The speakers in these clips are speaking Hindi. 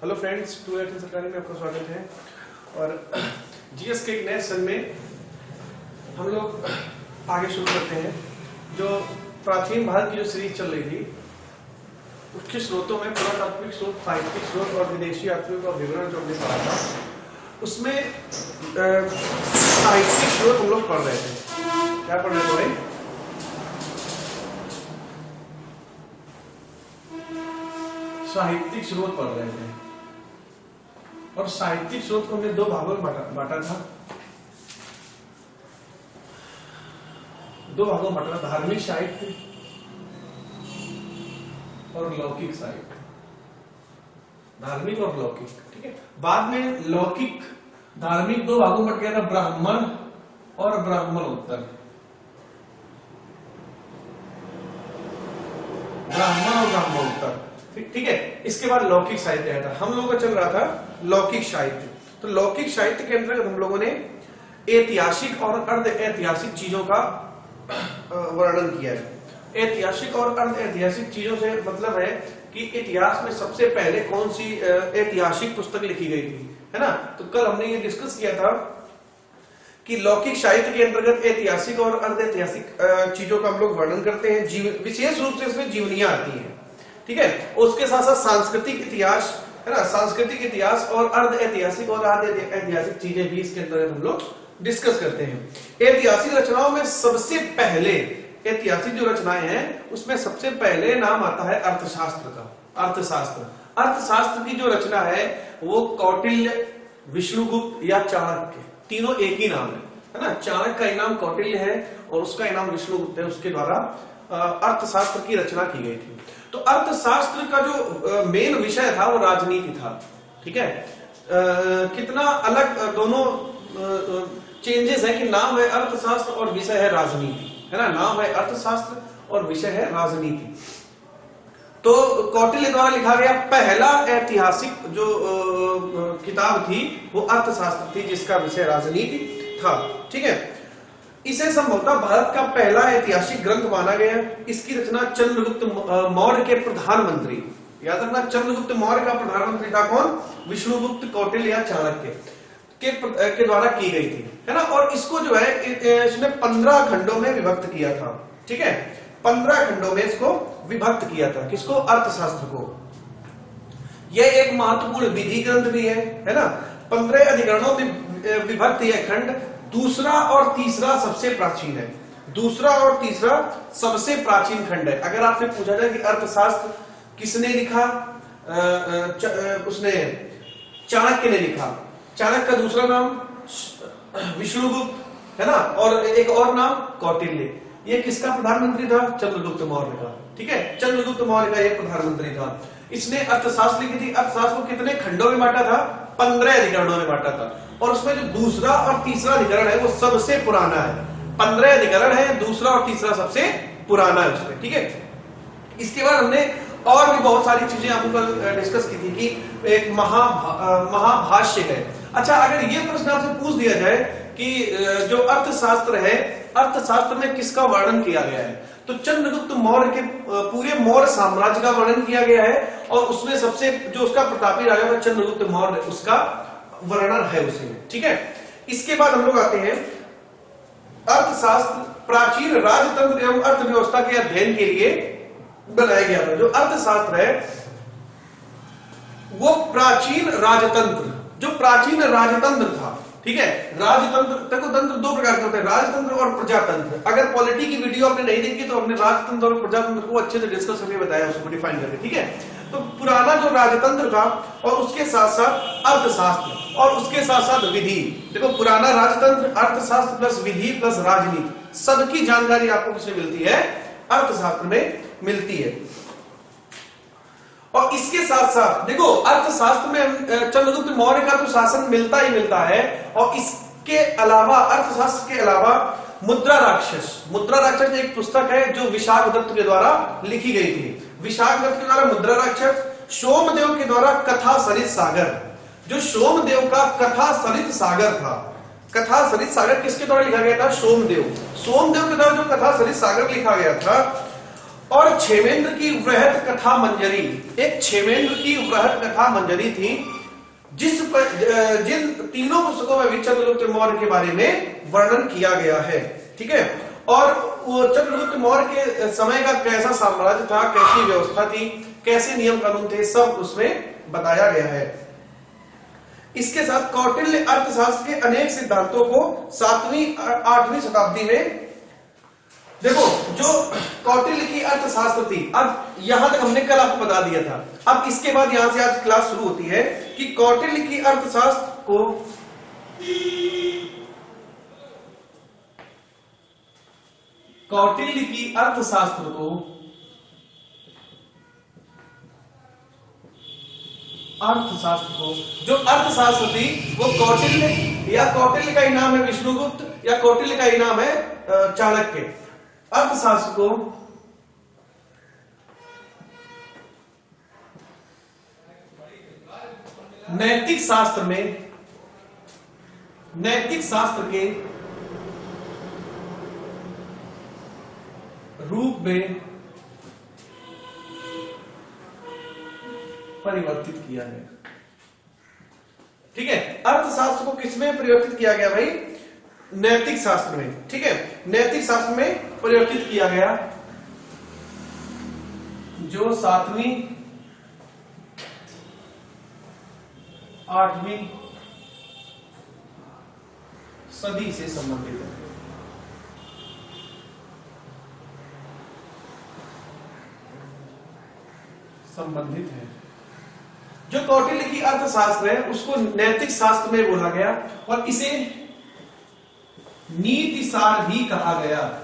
हेलो फ्रेंड्स, टू एट सरकारी में आपका स्वागत है। और जीएस के एक नए सेशन में हम लोग आगे शुरू करते हैं। जो प्राचीन भारत की जो सीरीज चल रही थी उसके स्रोतों में पुरातात्विक स्रोत, साहित्यिक स्रोत और विदेशी यात्रियों का विवरण जो हमने पढ़ा था, उसमें साहित्यिक स्रोत हम लोग पढ़ रहे थे। क्या पढ़ रहे थे भाई? साहित्यिक स्रोत पढ़ रहे थे। और साहित्यिक स्रोत को हमने दो भागों में बांटा था। दो भागों में बांटा था, धार्मिक साहित्य और लौकिक साहित्य। धार्मिक और लौकिक, ठीक है। बाद में लौकिक धार्मिक दो भागों में बट गया था, ब्राह्मण और ब्राह्मणोत्तर। ब्राह्मण और ब्राह्मणोत्तर, ठीक है। इसके बाद लौकिक साहित्य आया था। हम लोगों का चल रहा था लौकिक साहित्य। तो लौकिक साहित्य के अंतर्गत हम लोगों ने ऐतिहासिक और अर्ध ऐतिहासिक चीजों का वर्णन किया है। ऐतिहासिक और अर्ध ऐतिहासिक चीजों से मतलब है कि इतिहास में सबसे पहले कौन सी ऐतिहासिक पुस्तक लिखी गई थी, है ना। तो कल हमने ये डिस्कस किया था कि लौकिक साहित्य के अंतर्गत ऐतिहासिक और अर्ध ऐतिहासिक चीजों का हम लोग वर्णन करते हैं। विशेष रूप से इसमें जीवनियां आती है, ठीक है। उसके साथ साथ सांस्कृतिक इतिहास, है ना, सांस्कृतिक इतिहास और अर्ध ऐतिहासिक और अर्ध ऐतिहासिक चीजें भी इसके अंतर्गत हम लोग डिस्कस करते हैं। ऐतिहासिक रचनाओं में सबसे पहले, ऐतिहासिक जो रचनाएं हैं उसमें सबसे पहले नाम आता है अर्थशास्त्र का। अर्थशास्त्र की जो रचना है वो कौटिल्य, विष्णुगुप्त या चाणक्य, तीनों एक ही नाम है ना। चाणक्य का इनाम कौटिल्य है और उसका इनाम विष्णुगुप्त है। उसके द्वारा अर्थशास्त्र की रचना की गई थी। तो अर्थशास्त्र का जो मेन विषय था वो राजनीति था, ठीक है। कितना अलग दोनों चेंजेस है कि नाम है अर्थशास्त्र और विषय है राजनीति, है ना। नाम है अर्थशास्त्र और विषय है राजनीति। तो कौटिल्य द्वारा लिखा गया पहला ऐतिहासिक जो किताब थी वो अर्थशास्त्र थी, जिसका विषय राजनीति था, ठीक है। इसे संभवतः भारत का पहला ऐतिहासिक ग्रंथ माना गया। इसकी रचना चंद्रगुप्त मौर्य के प्रधानमंत्री, याद रखना, चंद्रगुप्त मौर्य का प्रधानमंत्री था कौन? विष्णुगुप्त, कौटिल्य या चाणक्य के द्वारा की गई थी, है ना। और इसको जो है इसने 15 खंडों में विभक्त किया था, ठीक है। 15 खंडों में इसको विभक्त किया था। किसको? अर्थशास्त्र को। यह एक महत्वपूर्ण विधि ग्रंथ भी है ना। 15 अधिकरणों में विभक्त यह खंड दूसरा और तीसरा सबसे प्राचीन है। दूसरा और तीसरा सबसे प्राचीन खंड है। अगर आपसे पूछा जाए कि अर्थशास्त्र किसने लिखा, उसने चाणक्य ने लिखा। चाणक्य का दूसरा नाम विष्णुगुप्त, है ना, और एक और नाम कौटिल्य। ये किसका प्रधानमंत्री था? चंद्रगुप्त मौर्य का, ठीक है। चंद्रगुप्त मौर्य का ये प्रधानमंत्री था। इसने अर्थशास्त्र लिखी थी। अर्थशास्त्र को कितने खंडों में बांटा था? 15 अधिकरणों में बांटा था। और उसमें जो दूसरा और तीसरा अधिकरण है वो सबसे पुराना है। 15 अधिकरण है, दूसरा और तीसरा सबसे पुराना है उसमें, ठीक है। इसके बाद हमने और भी बहुत सारी चीजें आपको डिस्कस की थी कि एक महाभाष्य है। अच्छा, अगर ये प्रश्न आपसे पूछ दिया जाए कि जो अर्थशास्त्र है, अर्थशास्त्र में किसका वर्णन किया गया है, तो चंद्रगुप्त मौर्य के पूरे मौर्य साम्राज्य का वर्णन किया गया है। और उसमें सबसे जो उसका प्रतापी राजा था चंद्रगुप्त मौर्य, उसका वर्णन है उसी में, ठीक है। इसके बाद हम लोग आते हैं अर्थशास्त्र प्राचीन राजतंत्र एवं अर्थव्यवस्था के अध्ययन के लिए बनाया गया था। जो अर्थशास्त्र है वो प्राचीन राजतंत्र, जो प्राचीन राजतंत्र था, ठीक है। राजतंत्र, देखो तंत्र दो प्रकार के होते हैं, राजतंत्र और प्रजातंत्र। अगर पॉलिटी की वीडियो आपने नहीं देखी तो हमने राजतंत्र और प्रजातंत्र को अच्छे से डिस्कस करके बताया, उसको डिफाइन करके, ठीक है। तो पुराना जो राजतंत्र था और उसके साथ साथ अर्थशास्त्र और उसके साथ साथ विधि। देखो, पुराना राजतंत्र, अर्थशास्त्र प्लस विधि प्लस राजनीति, सबकी जानकारी आपको किसमें मिलती है? अर्थशास्त्र में मिलती है। और इसके साथ साथ देखो, अर्थशास्त्र में चंद्रगुप्त मौर्य का तो शासन मिलता ही मिलता है। और इसके अलावा, अर्थशास्त्र के अलावा मुद्रा राक्षस एक पुस्तक है जो विशाख दत्त के द्वारा लिखी गई थी। विशाख दत्त के द्वारा मुद्रा राक्षस, सोमदेव के द्वारा कथा सरित सागर, जो सोमदेव का कथा सरित सागर था। कथा सरित सागर किसके द्वारा लिखा गया था? सोमदेव के द्वारा जो कथा सरित सागर लिखा गया था। और क्षेमेंद्र की वृहत कथा मंजरी, एक क्षेमेंद्र की वृहत कथा मंजरी थी जिस पर जिन तीनों पुस्तकों में भी चंद्रगुप्त मौर्य के बारे में वर्णन किया गया है। ठीक है, और वो चंद्रगुप्त मौर्य के समय का कैसा साम्राज्य था, कैसी व्यवस्था थी, कैसे नियम कानून थे, सब उसमें बताया गया है। इसके साथ कौटिल्य अर्थशास्त्र के अनेक सिद्धांतों को 7वीं 8वीं शताब्दी में, देखो जो कौटिल्य की अर्थशास्त्र थी, अब यहां तक हमने कल आपको बता दिया था। अब इसके बाद यहां से आज क्लास शुरू होती है कि कौटिल्य की अर्थशास्त्र को जो अर्थशास्त्र थी वो कौटिल्य, या कौटिल्य का ही नाम है विष्णुगुप्त, या कौटिल्य का ही नाम है चाणक्य। अर्थशास्त्र को नैतिक शास्त्र के रूप में परिवर्तित किया है। ठीक है, अर्थशास्त्र को किसमें परिवर्तित किया गया भाई? नैतिक शास्त्र में। ठीक है, नैतिक शास्त्र में परिवर्तित किया गया, जो 7वीं 8वीं सदी से संबंधित है। जो कौटिल्य की अर्थशास्त्र है उसको नैतिक शास्त्र में बोला गया और इसे नीतिसार भी कहा गया।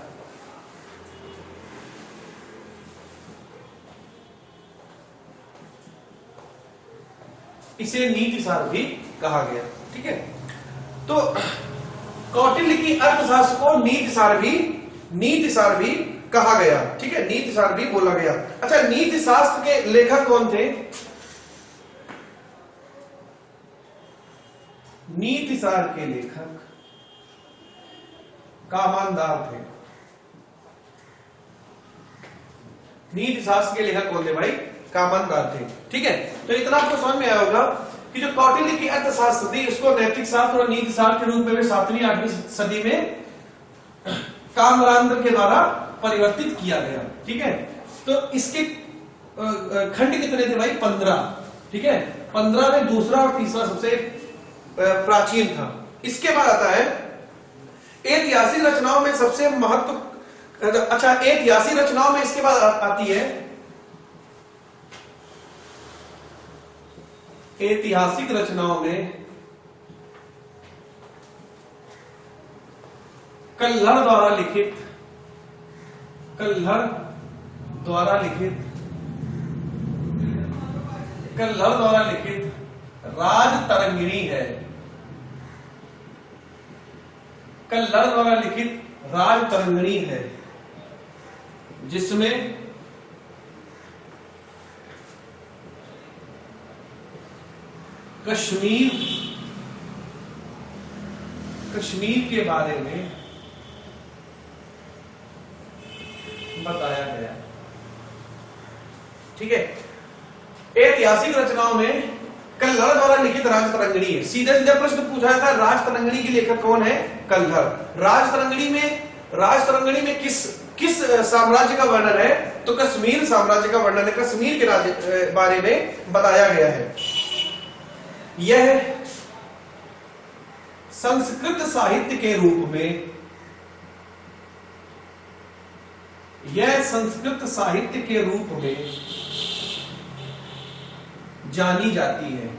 इसे नीतिसार भी कहा गया। ठीक है, तो कौटिल्य की अर्थशास्त्र को नीतिसार भी कहा गया। ठीक है, नीतिसार भी बोला गया। अच्छा, नीति शास्त्र के लेखक कौन थे? नीतिसार के लेखक कामानदार थे। नीति शास्त्र के लेखक कौन थे भाई? कामानदार थे। ठीक है, तो इतना आपको समझ में आया होगा कि जो कौटिल्य की अर्थशास्त्र थी उसको नैतिक शास्त्र और नीति शास्त्र के रूप में 7वीं 8वीं सदी में कामरांद्र के द्वारा परिवर्तित किया गया। ठीक है, तो इसके खंड कितने थे भाई? 15। ठीक है, 15 में दूसरा और तीसरा सबसे प्राचीन था। इसके बाद आता है ऐतिहासिक रचनाओं में सबसे महत्व। अच्छा, ऐतिहासिक रचनाओं में इसके बाद आती है ऐतिहासिक रचनाओं में कल्हड़ द्वारा लिखित राजतरंगिणी है। कल्हड़ द्वारा लिखित राजतरंगिणी है, जिसमें कश्मीर के बारे में बताया गया। ठीक है, ऐतिहासिक रचनाओं में कल्हड़ द्वारा लिखित राजतरंगिणी है। सीधे सीधे प्रश्न पूछा था, राजतरंगिणी के लेखक कौन है? कल्हड़। राजतरंगिणी में किस साम्राज्य का वर्णन है? तो कश्मीर साम्राज्य का वर्णन है, कश्मीर के राज्य बारे में बताया गया है। यह संस्कृत साहित्य के रूप में जानी जाती है।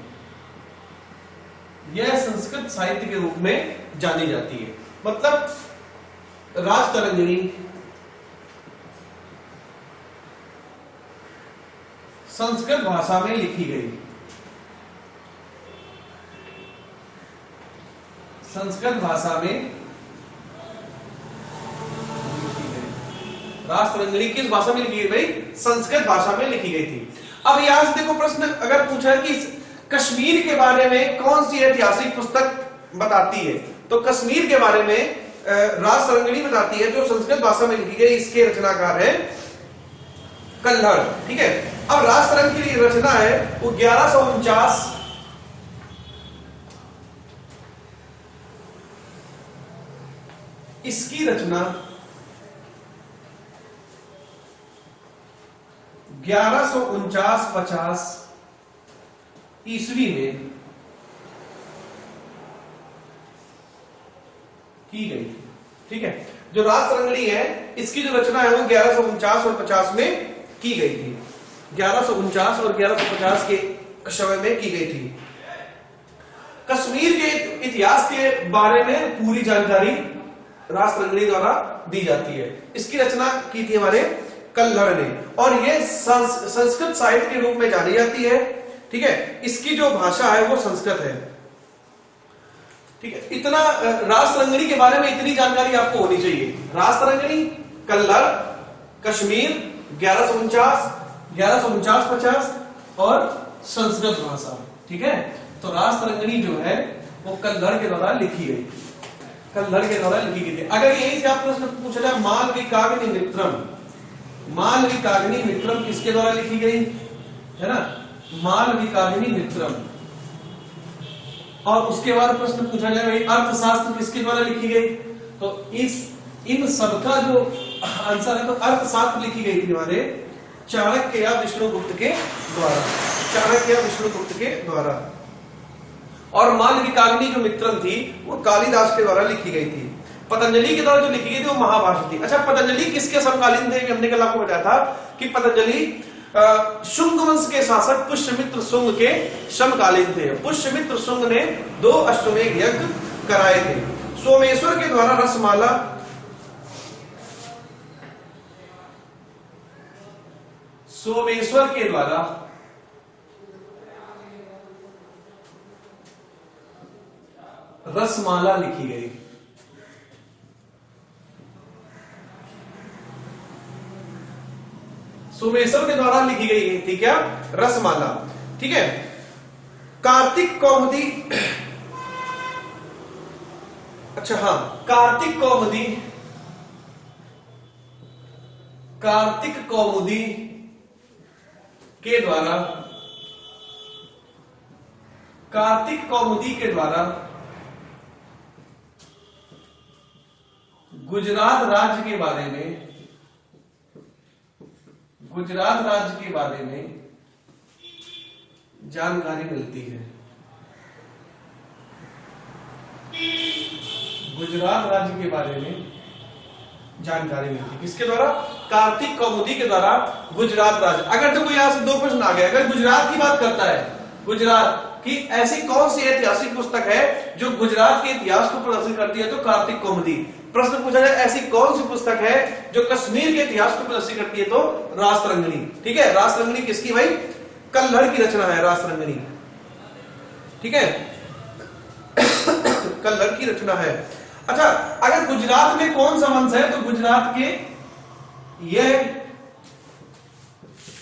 यह संस्कृत साहित्य के रूप में जानी जाती है। मतलब राजतरंगिणी संस्कृत भाषा में लिखी गई। राजतरंगिणी किस भाषा में लिखी गई भाई? संस्कृत भाषा में लिखी गई थी। अब यहां से देखो, प्रश्न अगर पूछा है कि कश्मीर के बारे में कौन सी ऐतिहासिक पुस्तक बताती है, तो कश्मीर के बारे में राजतरंगिणी बताती है, जो संस्कृत भाषा में लिखी गई। इसके रचनाकार है कल्हड़। ठीक है, अब रासरंग की रचना है वो 1149 इसकी रचना 1149-50 ईस्वी में की गई थी। ठीक है, जो रासरंगणी है इसकी जो रचना है वो 1149 और 50 में की गई थी। 1149 और 1150 के समय में की गई थी। कश्मीर के इतिहास के बारे में पूरी जानकारी रासरंगणी द्वारा दी जाती है। इसकी रचना की थी हमारे कल्हड़ ने, और ये संस्कृत साहित्य के रूप में जानी जाती है। ठीक है, इसकी जो भाषा है वो संस्कृत है। ठीक है, इतना रासरंगणी के बारे में इतनी जानकारी आपको होनी चाहिए। रासरंगणी, कल्हड़, कश्मीर, 1149-50 और संस्कृत भाषा। ठीक है, तो रासरंगणी जो है वो कल्हड़ के द्वारा लिखी गई, कल्हड़ के द्वारा लिखी गई थी। अगर यही से आप प्रश्न पूछा जाए मालविकाग्नि मित्रम, मालविकाग्नि मित्रम किसके द्वारा लिखी गई है ना, मालविकाग्नि मित्रम। और उसके बाद प्रश्न पूछा जाए भाई अर्थशास्त्र किसके द्वारा लिखी गई, तो इन सबका जो आंसर है तो अर्थशास्त्र लिखी गई थी हमारे चाणक्य या विष्णुगुप्त के द्वारा, चाणक्य या विष्णुगुप्त के द्वारा। और मालविकाग्नि जो मित्रम थी वो कालिदास के द्वारा लिखी गई थी। पतंजलि के द्वारा जो लिखी गई थी वो महाभाष्य थी। अच्छा, पतंजलि किसके समकालीन थे, हमने कल आपको बताया था कि पतंजलि शुंग वंश के शासक पुष्यमित्र शुंग के समकालीन थे। पुष्यमित्र शुंग ने 2 अश्वमेध यज्ञ कराए थे। सोमेश्वर के द्वारा रसमाला, सोमेश्वर के द्वारा रसमाला लिखी गई। सोमेश्वर के द्वारा लिखी गई थी क्या, रसमाला। ठीक है, कार्तिक कौमुदी, अच्छा हाँ, कार्तिक कौमुदी, कार्तिक कौमुदी के द्वारा, कार्तिक कौमुदी के द्वारा गुजरात राज्य के बारे में, गुजरात राज्य के बारे में जानकारी मिलती है। गुजरात राज्य के बारे में जानकारी मिलती है किसके द्वारा, कार्तिक कौमुदी के द्वारा गुजरात राज्य। अगर तो कोई यहां से 2 प्रश्न आ गए, अगर गुजरात की बात करता है, गुजरात की ऐसी कौन सी ऐतिहासिक पुस्तक है जो गुजरात के इतिहास को प्रदर्शित करती है, तो कार्तिक कौमुदी। प्रश्न पूछा जाए ऐसी कौन सी पुस्तक है जो कश्मीर के इतिहास को प्रदर्शित करती है, तो रासरंगणी। ठीक है, रासरंगणी किसकी भाई, कल्हड़ की रचना है रासरंगणी। ठीक है, कल्हड़ की रचना है। अच्छा, अगर गुजरात में कौन सा वंश है, तो गुजरात के यह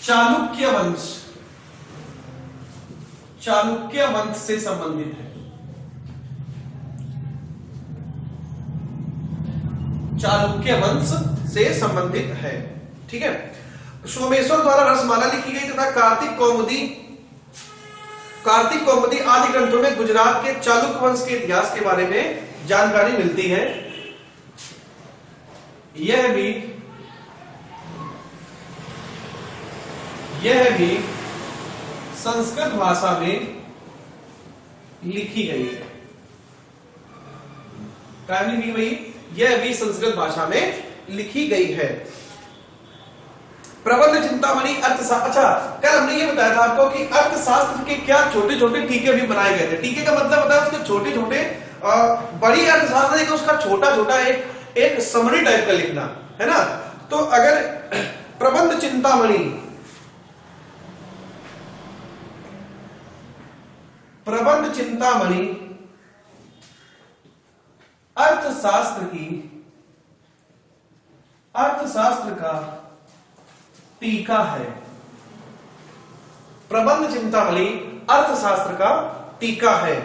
चालुक्य वंश, चालुक्य वंश से संबंधित है। चालुक्य वंश से संबंधित है। ठीक है, सोमेश्वर द्वारा रसमाला लिखी गई तथा कार्तिक कौमुदी, कार्तिक कौमुदी आदि ग्रंथों में गुजरात के चालुक्य वंश के इतिहास के बारे में जानकारी मिलती है। यह भी संस्कृत भाषा में लिखी गई है। कहानी भी वही, यह भी संस्कृत भाषा में लिखी गई है। प्रबंध चिंतामणि अर्थशास्त्र, अच्छा कल हमने ये बताया था आपको कि अर्थशास्त्र के क्या छोटे छोटे टीके भी बनाए गए थे। टीके का मतलब होता है उसके छोटे छोटे, बड़ी अर्थशास्त्र है कि उसका छोटा छोटा एक समरी टाइप का लिखना है ना। तो अगर प्रबंध चिंतामणि, प्रबंध चिंतामणि अर्थशास्त्र का टीका है। प्रबंध चिंतामणि अर्थशास्त्र का टीका है।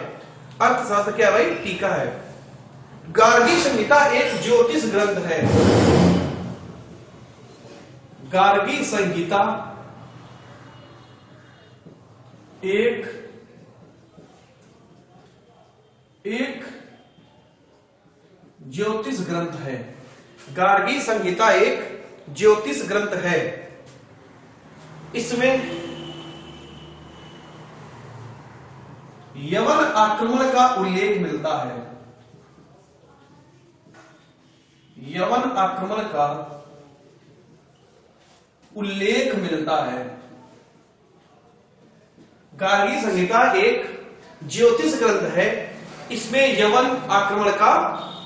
अर्थशास्त्र क्या भाई, टीका है। गार्गी संहिता एक ज्योतिष ग्रंथ है। गार्गी संहिता एक ज्योतिष ग्रंथ है। गार्गी संहिता एक ज्योतिष ग्रंथ है। इसमें यवन आक्रमण का उल्लेख मिलता है। यवन आक्रमण का उल्लेख मिलता है। गार्गी संहिता एक ज्योतिष ग्रंथ है, इसमें यवन आक्रमण का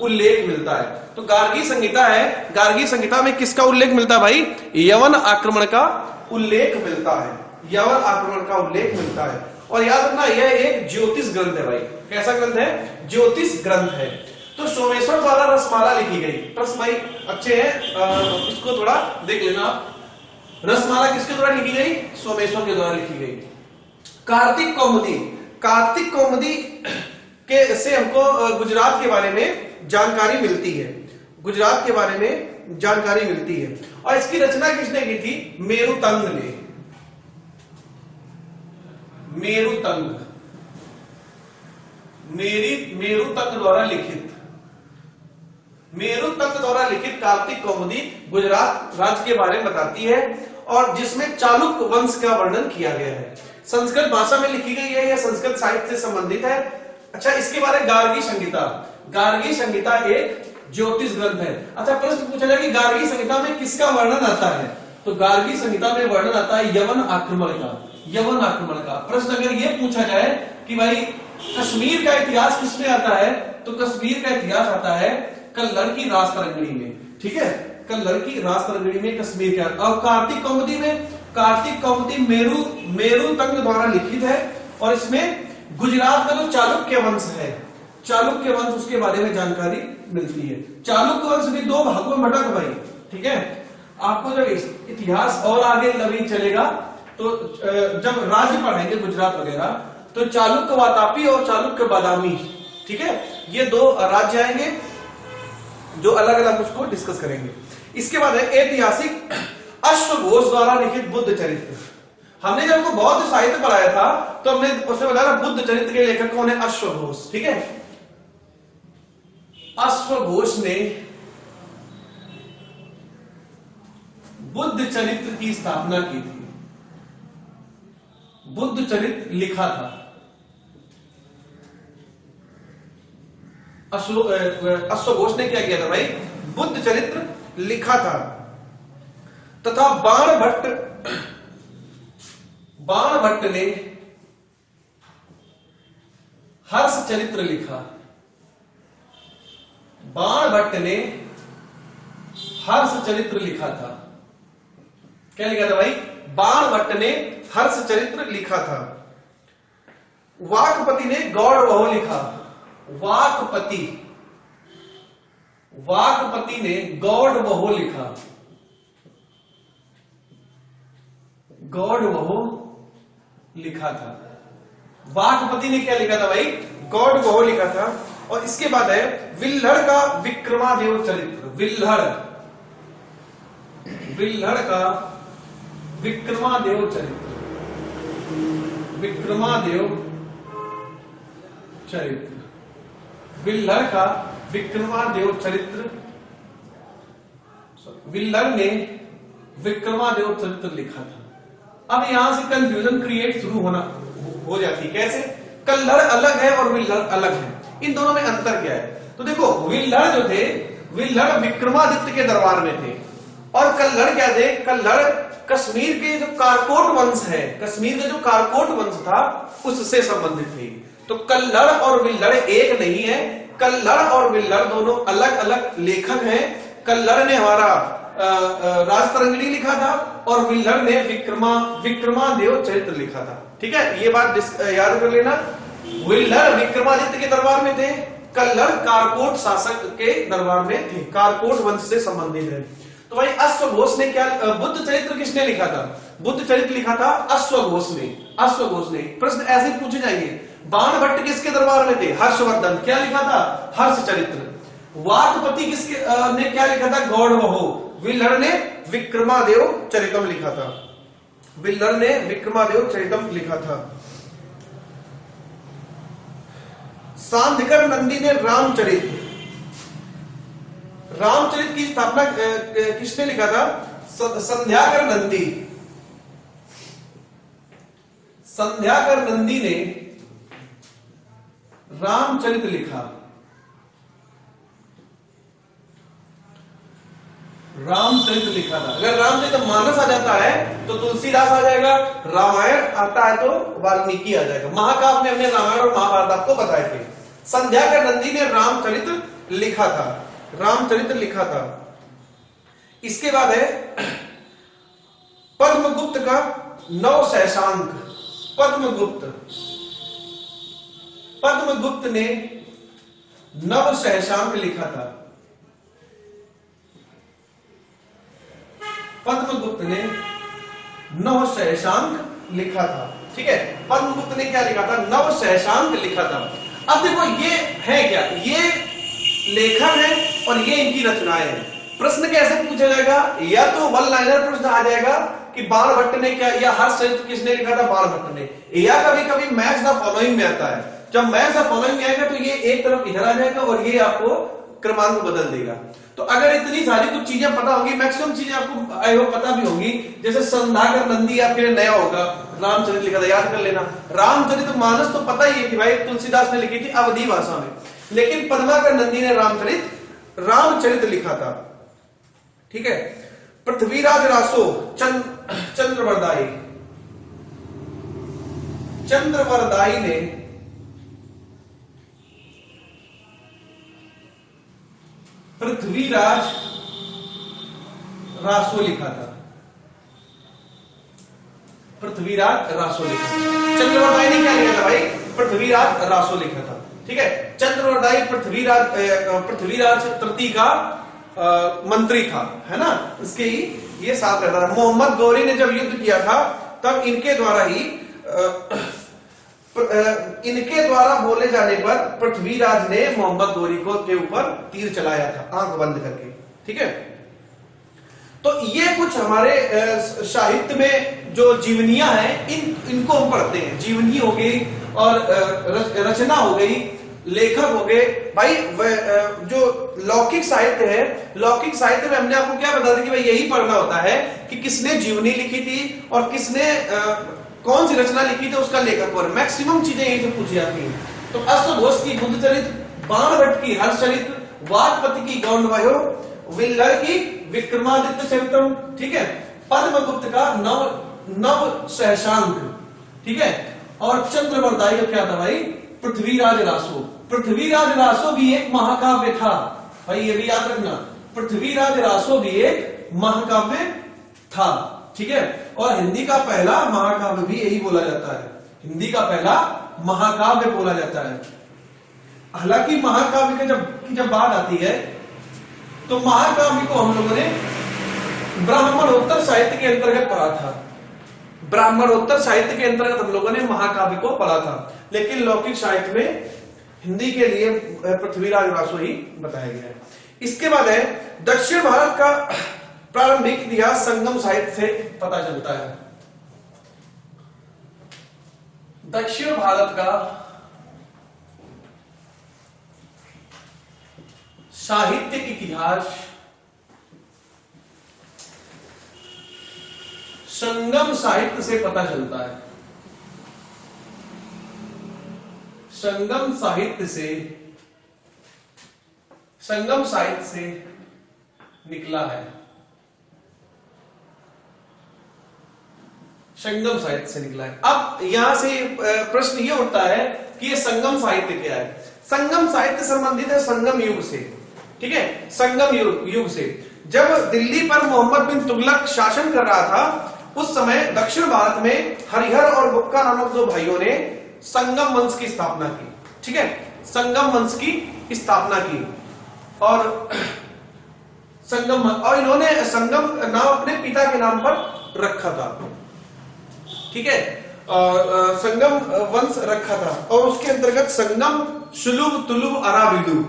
उल्लेख मिलता है। तो गार्गी संहिता है, गार्गी संहिता में किसका उल्लेख मिलता है भाई? यवन आक्रमण का उल्लेख मिलता है। यवन आक्रमण का उल्लेख मिलता है। और याद रखना यह एक ज्योतिष ग्रंथ है भाई। कैसा ग्रंथ है? ज्योतिष ग्रंथ है। तो सोमेश्वर द्वारा रसमाला लिखी गई। प्रश्न भाई अच्छे हैं, इसको थोड़ा देख लेना। रसमाला किसके द्वारा लिखी गई? सोमेश्वर के द्वारा लिखी गई। कार्तिक कौमुदी, कार्तिक कौमुदी के से हमको गुजरात के बारे में जानकारी मिलती है। गुजरात के बारे में जानकारी मिलती है। और इसकी रचना किसने की थी? मेरुतंग ने। मेरुतंग, मेरुतंग द्वारा लिखित, मेरुतंग द्वारा लिखित कार्तिक कौमुदी गुजरात राज्य के बारे में बताती है और जिसमें चालुक्य वंश का वर्णन किया गया है। संस्कृत भाषा में लिखी गई है या संस्कृत साहित्य से संबंधित है। अच्छा, इसके बारे में गार्गी संहिता, गार्गी संहिता एक ज्योतिष ग्रंथ है। अच्छा, प्रश्न पूछा जाए कि गार्गी संहिता में किसका वर्णन आता है? तो गार्गी संहिता में वर्णन आता है यवन आक्रमण का। यवन आक्रमण का प्रश्न अगर ये पूछा जाए कि भाई कश्मीर का इतिहास किसमें आता है, तो कश्मीर का इतिहास आता है कल्लड़ की राज तरंगिणी में। ठीक है, कल्लड़ की राज तरंगिणी में कश्मीर का। और कार्तिक कौमुदी में, कार्तिक कौमुदी मेरुतंग द्वारा लिखित है और इसमें गुजरात का जो चालुक्य वंश है, चालुक्य वंश, उसके बारे में जानकारी मिलती है। चालुक्य वंश भी दो भागों में बटा भाई। ठीक है, आपको जब इतिहास और आगे लवी चलेगा तो जब राज्य पढ़ेंगे गुजरात वगैरह, तो चालुक्य वातापी और चालुक्य बादामी, ठीक है, ये दो राज्य आएंगे जो अलग अलग उसको डिस्कस करेंगे। इसके बाद है ऐतिहासिक अश्वघोष द्वारा लिखित बुद्ध चरित्र। हमने जब को बौद्ध साहित्य पढ़ाया था तो हमने उसमें बताया बुद्ध चरित्र के लेखक कौन है? अश्वघोष। ठीक है, अश्वघोष ने बुद्ध चरित्र की स्थापना की थी। बुद्ध चरित्र लिखा था। अश्वघोष ने क्या किया था भाई? बुद्ध चरित्र लिखा था। तथा बाणभट्ट ने हर्ष चरित्र लिखा। बाणभट्ट ने हर्ष चरित्र लिखा था। क्या लिखा था भाई? बाणभट्ट ने हर्ष चरित्र लिखा था। वाकपति ने गौड़वह लिखा। वाकपति ने गौड़वह लिखा। गौड़वह लिखा था। वाकपति ने क्या लिखा था भाई? गौड़वह लिखा था। और इसके बाद है विल्हड़ का विक्रमादेव चरित्र। विल्हड़ का विक्रमादेव चरित्र। विक्रमादेव चरित्र, विल्हड़ का विक्रमादेव चरित्र। विल्हड़ ने विक्रमादेव चरित्र लिखा था। अब यहां से कंफ्यूजन क्रिएट शुरू हो जाती है। कैसे? कल्लड़ अलग है और विल्हड़ अलग है, इन दोनों में अंतर क्या है? तो देखो, विल्हड़ जो थे, विल्हड़ विक्रमादित्य के दरबार में थे और कल्लड़ क्या थे? कल्लड़ कश्मीर के जो कारकोट वंश है, कश्मीर का जो कारकोट वंश था उससे संबंधित थे। तो कल्लड़ और विल्हड़ एक नहीं है। कल्लड़ और विल्हड़ दोनों अलग अलग लेखक हैं। कल्लड़ ने हमारा राजतरंगिणी लिखा था और विल्हड़ ने विक्रमादेव चरित्र लिखा था। ठीक है, ये बात याद कर लेना। विल्हड़ विक्रमादित्य के दरबार में थे, कल्लड़ कारकोट शासक के दरबार में थे, कारकोट वंश से संबंधित है। तो भाई अश्वघोष ने क्या, बुद्ध चरित्र किसने लिखा था? बुद्ध चरित्र लिखा था अश्वघोष ने। अश्वघोष ने। प्रश्न ऐसे पूछे जाएंगे, बाणभट्ट किसके दरबार में थे? हर्षवर्धन। क्या लिखा था? हर्ष चरित्र। वाकपति किसके ने क्या लिखा था? गौड़वह। विल्हड़ ने विक्रमादेव चरितम लिखा था। विल्लर ने विक्रमादेव चरितम लिखा था। सांध्यकर नंदी ने रामचरित की स्थापना किसने लिखा था? संध्याकर नंदी। संध्याकर नंदी ने रामचरित लिखा। रामचरित लिखा था। अगर रामचरित मानस आ जाता है तो तुलसीदास आ जाएगा, रामायण आता है तो वाल्मीकि आ जाएगा। महाकाव्य ने अपने रामायण और महाभारत आपको बताए थे। संध्याकर नंदी ने रामचरित लिखा था। रामचरित लिखा था। इसके बाद है पद्मगुप्त का नव सहसांक। पद्मगुप्त ने नव सहसांक लिखा था। पद्मगुप्त ने नव सहसांक लिखा था। ठीक है, पद्मगुप्त ने क्या लिखा था? नव सहसांक लिखा था। अब देखो ये है क्या? ये लेखक है और ये इनकी रचनाएं हैं। प्रश्न कैसे पूछा जाएगा? या तो वन लाइनर प्रश्न आ जाएगा कि बाणभट्ट ने क्या, या हर्षचरित किसने लिखा था? बाणभट्ट ने। या कभी कभी मैच द फॉलोइंग में आता है। जब मैच द फॉलोइंग में आएगा तो ये एक तरफ इधर आ जाएगा और ये आपको क्रमांक बदल देगा। तो अगर इतनी सारी कुछ चीजें पता होंगी, मैक्सिमम चीजें आपको आई होप पता भी होंगी, जैसे संध्याकर नंदी आपके लिए नया होगा, रामचरित लिखा था, याद कर लेना। रामचरित मानस तो पता ही है कि भाई तुलसीदास ने लिखी थी अवधी भाषा में, लेकिन पद्माकर नंदी ने रामचरित लिखा था। ठीक है, पृथ्वीराज रासो चंद्रवरदाई ने पृथ्वीराज रासो लिखा था। पृथ्वीराज रासो लिखा था। चंद्रवरदाई ने क्या लिखा था भाई? पृथ्वीराज रासो लिखा था। ठीक है, चंद्रवरदाई पृथ्वीराज तृतीय का मंत्री था, है ना, इसके ही ये साथ रहता था। मोहम्मद गौरी ने जब युद्ध किया था तब इनके द्वारा बोले जाने पर पृथ्वीराज ने मोहम्मद गौरी के ऊपर तीर चलाया था आंख बंद करके। ठीक है, तो ये कुछ हमारे साहित्य में जो जीवनियां हैं इनको हम पढ़ते हैं। जीवनी हो गई और रचना हो गई, लेखक हो गए भाई। जो लौकिक साहित्य है, लौकिक साहित्य में हमने आपको क्या बता दिया कि भाई यही पढ़ना होता है कि किसने जीवनी लिखी थी और किसने कौन सी रचना लिखी थी, उसका लेखक और मैक्सिमम चीजें यही से पूछी जाती हैं। तो अश्वघोष की बुद्धचरित, बाणभट्ट की हर्षचरित, वाजपति की गौंडवायो, विल्लर की विक्रमादित्य चरितम, ठीक है, पद्मगुप्त का नव सहसांक, ठीक है, और चंद्रवरदाई का क्या था भाई? पृथ्वीराज रासो। पृथ्वीराज रासो भी एक महाकाव्य था भाई, ये भी याद रखना। पृथ्वीराज रासो भी एक महाकाव्य था, ठीक है। और हिंदी का पहला महाकाव्य भी यही बोला जाता है, हिंदी का पहला महाकाव्य बोला जाता है। हालांकि महाकाव्य की जब बात आती है तो महाकाव्य को हम लोगों ने ब्राह्मणोत्तर साहित्य के अंतर्गत पढ़ा था। ब्राह्मणोत्तर साहित्य के अंतर्गत हम लोगों ने महाकाव्य को पढ़ा था, लेकिन लौकिक साहित्य में हिंदी के लिए पृथ्वीराज रासो ही बताया गया है। इसके बाद है दक्षिण भारत का प्रारंभिक इतिहास संगम साहित्य से पता चलता है। दक्षिण भारत का साहित्यिक इतिहास संगम साहित्य से पता चलता है। संगम साहित्य से निकला है। संगम साहित्य से निकला है। अब यहां से प्रश्न ये उठता है कि ये संगम साहित्य क्या है? संगम साहित्य संबंधित है संगम युग से, ठीक है, संगम युग से। जब दिल्ली पर मोहम्मद बिन तुगलक शासन कर रहा था, उस समय दक्षिण भारत में हरिहर और बुक्का नामक दो भाइयों ने संगम वंश की स्थापना की, ठीक है, संगम वंश की स्थापना की। और इन्होंने संगम नाम अपने पिता के नाम पर रखा था, ठीक है, संगम वंश रखा था। और उसके अंतर्गत संगम, शुलुभ, तुलुभ, अराविडु,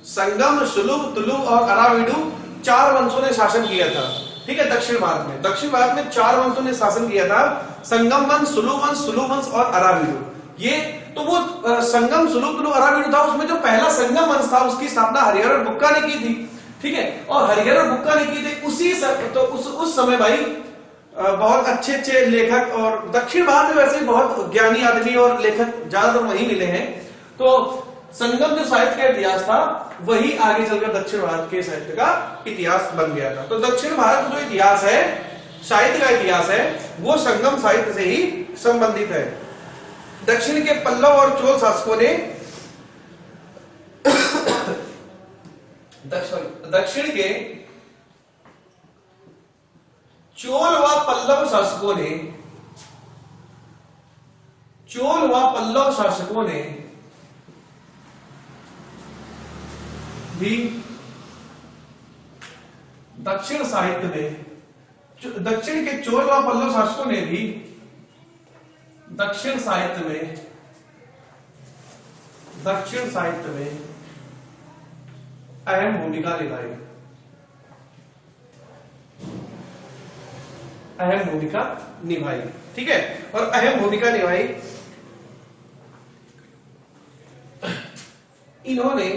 संगम, शुलुभ, तुलुभ और अराविडु 4 वंशों ने शासन किया था। ठीक है। दक्षिण भारत में 4 वंशों ने शासन किया था, संगम वंश, सुलु वंश और अराविडु। ये तो वो संगम, सुलु, अराविडु था, उसमें जो पहला संगम वंश था उसकी स्थापना हरिहर और बुक्का ने की थी, ठीक है। और हरिहर और बुक्का ने की थी उस समय भाई बहुत अच्छे लेखक, और दक्षिण भारत में वैसे ही बहुत ज्ञानी आदमी और लेखक ज्यादातर वहीं मिले हैं। तो संगम जो साहित्य का इतिहास था वही आगे चलकर दक्षिण भारत के साहित्य का इतिहास बन गया था। तो दक्षिण भारत का जो इतिहास है, साहित्य का इतिहास है, वो संगम साहित्य से ही संबंधित है। दक्षिण के पल्लव और चोल शासकों ने दक्षिण के चोल व पल्लव शासकों ने भी दक्षिण के चोल व पल्लव शासकों ने भी दक्षिण साहित्य में अहम भूमिका निभाई, ठीक है। और अहम भूमिका निभाई इन्होंने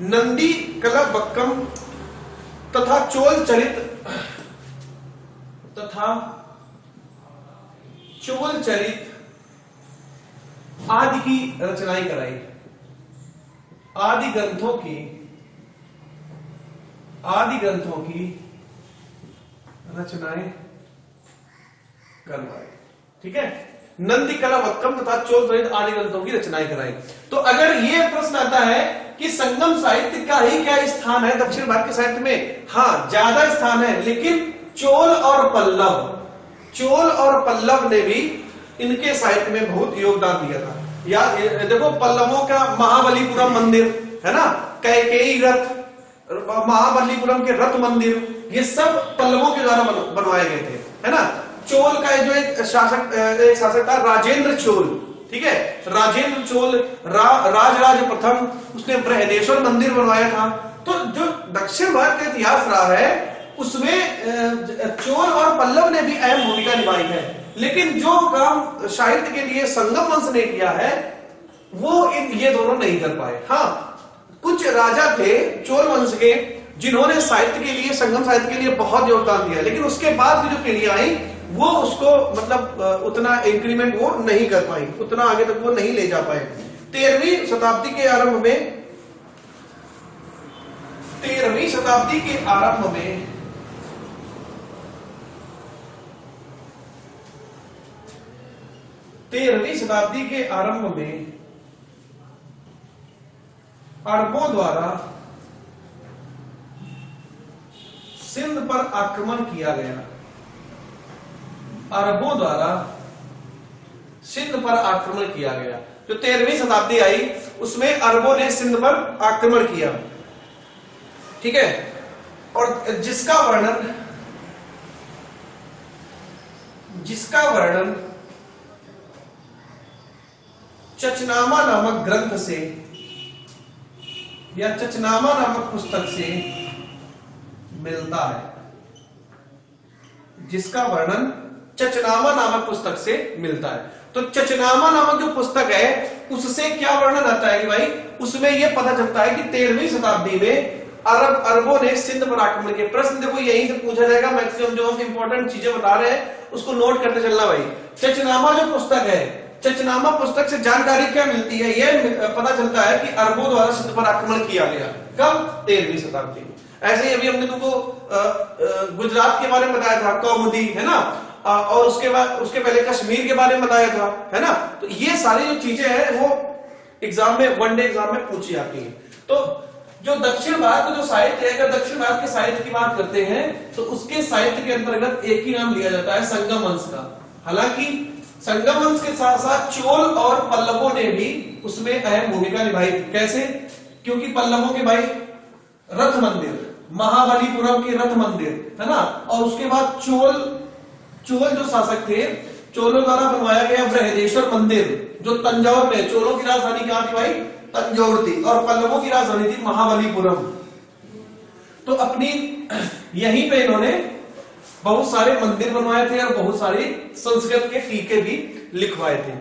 नंदी कलबक्कम तथा चोल चरित आदि की रचनाएं कराई। आदि ग्रंथों की रचनाएं करवाई, ठीक है। नंदी कलबक्कम तथा चोल चरित आदि ग्रंथों की रचनाएं कराई। तो अगर ये प्रश्न आता है कि संगम साहित्य का ही क्या स्थान है दक्षिण भारत के साहित्य में, हाँ ज्यादा स्थान है, लेकिन चोल और पल्लव ने भी इनके साहित्य में बहुत योगदान दिया था। याद देखो, पल्लवों का महाबलीपुरम मंदिर है ना, कैकेयी रथ, महाबलीपुरम के रथ मंदिर, ये सब पल्लवों के द्वारा बनवाए गए थे, है ना। चोल का जो एक शासक था राजेंद्र चोल, ठीक है, राजेंद्र चोल राजराज प्रथम, उसने बृहदेश्वर मंदिर बनवाया था। तो जो दक्षिण भारत का इतिहास रहा है उसमें चोल और पल्लव ने भी अहम भूमिका निभाई है, लेकिन जो काम साहित्य के लिए संगम वंश ने किया है वो ये दोनों नहीं कर पाए। हाँ, कुछ राजा थे चोल वंश के जिन्होंने साहित्य के लिए, संगम साहित्य के लिए बहुत योगदान दिया, लेकिन उसके बाद की जो पीढ़ियां आई वो उसको मतलब उतना इंक्रीमेंट वो नहीं कर पाई, उतना आगे तक वो नहीं ले जा पाए। 13वीं शताब्दी के आरंभ में अरबों द्वारा सिंध पर आक्रमण किया गया। जो 13वीं शताब्दी आई उसमें अरबों ने सिंध पर आक्रमण किया, ठीक है। और जिसका वर्णन चचनामा नामक ग्रंथ से या चचनामा नामक पुस्तक से मिलता है। जिसका वर्णन चचनामा नामक पुस्तक से मिलता है। तो चचनामा नामक जो पुस्तक है उससे क्या वर्णन आता है कि भाई उसमें यह पता चलता है कि 13वीं शताब्दी में अरबों ने सिंध पर आक्रमण किया। प्रश्न देखो यहीं से पूछा जाएगा, मैक्सिमम जो हम इंपॉर्टेंट चीजें बता रहे हैं उसको नोट करते चलना भाई। चचनामा जो पुस्तक है, चचनामा पुस्तक से जानकारी क्या मिलती है, यह पता चलता है कि अरबों द्वारा सिंध पर आक्रमण किया गया। कब? 13वीं शताब्दी में। ऐसे ही अभी हमने तुमको गुजरात के बारे में बताया था, कौमुदी, है ना, और उसके पहले कश्मीर के बारे में बताया था, है ना। तो ये सारी जो चीजें हैं वो एग्जाम में, वनडे एग्जाम में पूछी जाती है। तो जो दक्षिण भारत का जो साहित्य है, अगर दक्षिण भारत के साहित्य की बात करते हैं तो उसके साहित्य के अंतर्गत एक ही नाम लिया जाता है, संगम वंश का। हालांकि संगम वंश के साथ साथ चोल और पल्लवों ने भी उसमें अहम भूमिका निभाई। कैसे? क्योंकि पल्लवों के भाई रथ मंदिर, महाबलीपुरम के रथ मंदिर, है ना, और उसके बाद चोल जो शासक थे चोलों द्वारा बनवाया गया बृहदेश्वर मंदिर जो तंजौर में, चोलों की राजधानी कहां थी भाई? तंजौर थी, और पल्लवों की राजधानी थी महाबलीपुरम। तो अपनी यहीं पे इन्होंने बहुत सारे मंदिर बनवाए थे और बहुत सारे संस्कृत के टीके भी लिखवाए थे।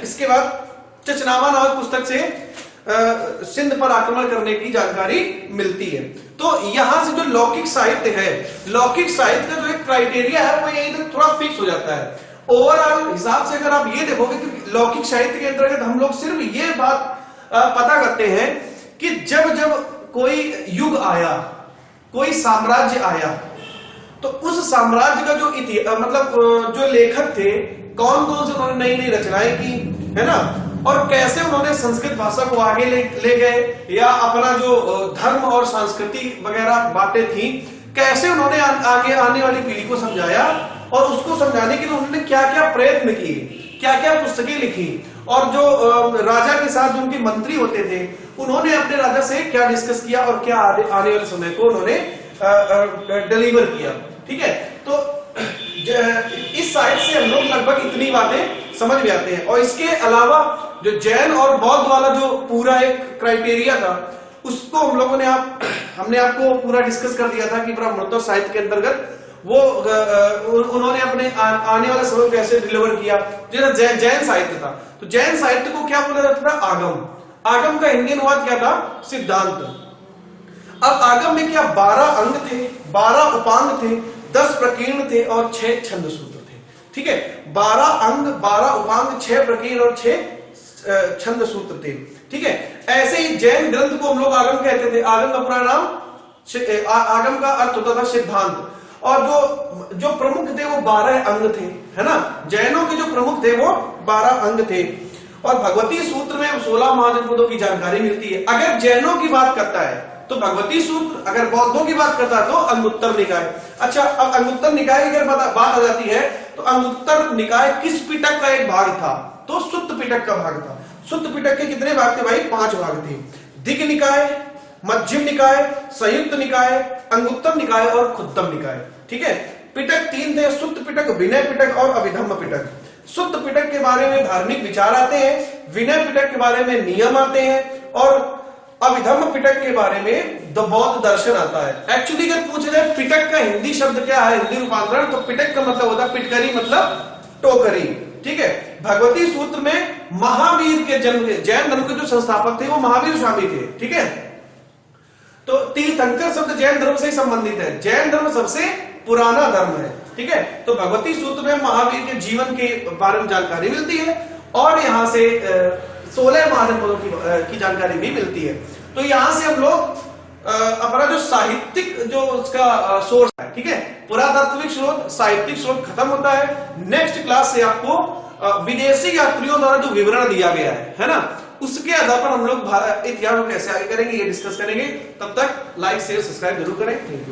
इसके बाद चचनामा नामक पुस्तक से सिंध पर आक्रमण करने की जानकारी मिलती है। तो यहां से जो लौकिक साहित्य है, लौकिक साहित्य का जो एक क्राइटेरिया है वो यही तक थोड़ा फिक्स हो जाता है। ओवरऑल हिसाब से अगर आप ये देखोगे कि लौकिक साहित्य के अंतर्गत हम लोग सिर्फ ये बात पता करते हैं कि जब जब कोई युग आया, कोई साम्राज्य आया, तो उस साम्राज्य का जो मतलब जो लेखक थे, कौन कौन से उन्होंने नई नई रचनाएं की, है ना, और कैसे उन्होंने संस्कृत भाषा को आगे ले गए, या अपना जो धर्म और संस्कृति वगैरह बातें थी, कैसे उन्होंने आगे आने वाली पीढ़ी को समझाया, और उसको समझाने के लिए उन्होंने क्या क्या प्रयत्न किए, क्या क्या पुस्तकें लिखी, और जो राजा के साथ जो उनके मंत्री होते थे उन्होंने अपने राजा से क्या डिस्कस किया और क्या आने वाले समय को उन्होंने डिलीवर किया। ठीक है, तो इस साइड से हम लोग लगभग इतनी बातें समझ में आते हैं। और इसके अलावा जो जैन और बौद्ध वाला जो पूरा एक क्राइटेरिया था, उसको हम लोगों ने हमने आपको पूरा डिस्कस कर दिया था कि ब्रह्मोत्तर साहित्य के अंतर्गत वो उन्होंने अपने आने वाले समय को कैसे डिलीवर किया। जैसे जैन साहित्य था, तो जैन साहित्य को क्या बोला जाता था? आगम। आगम का हिंदी अनुवाद क्या था? सिद्धांत। अब आगम में क्या 12 अंग थे, 12 उपांग थे, 10 प्रकीर्ण थे और 6 छंद सूत्र थे। ठीक है, 12 अंग, 12 उपांग, 6 प्रकीर्ण और 6 छंद सूत्र थे। ठीक है, ऐसे ही जैन ग्रंथ को हम लोग आगम कहते थे। आगम का पूरा नाम, आगम का अर्थ होता था सिद्धांत। और जो प्रमुख थे वो 12 अंग थे, है ना। जैनों के जो प्रमुख थे वो 12 अंग थे। और भगवती सूत्र में 16 महाजनपदों की जानकारी मिलती है। अगर जैनों की बात करता है तो भगवती सूत्र, अगर बौद्धों की बात करता है तो अंगुत्तर निकाय। अच्छा, अब अंगुत्तर निकाय की अगर बात आ जाती है तो अंगुत्तर निकाय किस पिटक का एक भाग था? तो सुत्त पिटक का भाग था। सुत्त पिटक के कितने भाग थे भाई? 5 भाग थे। दिग्ग निकाय, मध्यम निकाय, संयुक्त निकाय, अंगुत्तर निकाय और खुद्दम निकाय। ठीक है, पिटक 3 थे, सुत्त पिटक, विनय पिटक और अभिधम्म पिटक। सुत्त पिटक के बारे में धार्मिक विचार आते हैं, विनय पिटक के बारे में नियम आते हैं, और अभिधम्म पिटक के बारे में बौद्ध दर्शन आता है। एक्चुअली अगर पूछा जाए पिटक का हिंदी शब्द क्या है, हिंदी रूपांतरण, तो पिटक का मतलब होता है पिटकरी, मतलब टोकरी। ठीक है, भगवती सूत्र में महावीर के जन्म, जैन धर्म के जो संस्थापक थे वो महावीर स्वामी थे। ठीक है, तो तीर्थंकर शब्द जैन धर्म से संबंधित है। जैन धर्म सबसे पुराना धर्म है। ठीक है, तो भगवती सूत्र में महावीर के जीवन के बारे में जानकारी मिलती है, और यहाँ से 16 महाजनपदों की जानकारी भी मिलती है। तो यहां से हम लोग अपना जो साहित्यिक जो उसका सोर्स है, ठीक है, पुरातात्विक स्रोत, साहित्यिक स्रोत खत्म होता है। नेक्स्ट क्लास से आपको विदेशी यात्रियों द्वारा जो विवरण दिया गया है ना, उसके आधार पर हम लोग इतिहास को कैसे आगे करेंगे ये डिस्कस करेंगे। तब तक लाइक शेयर सब्सक्राइब जरूर करें। Thank you.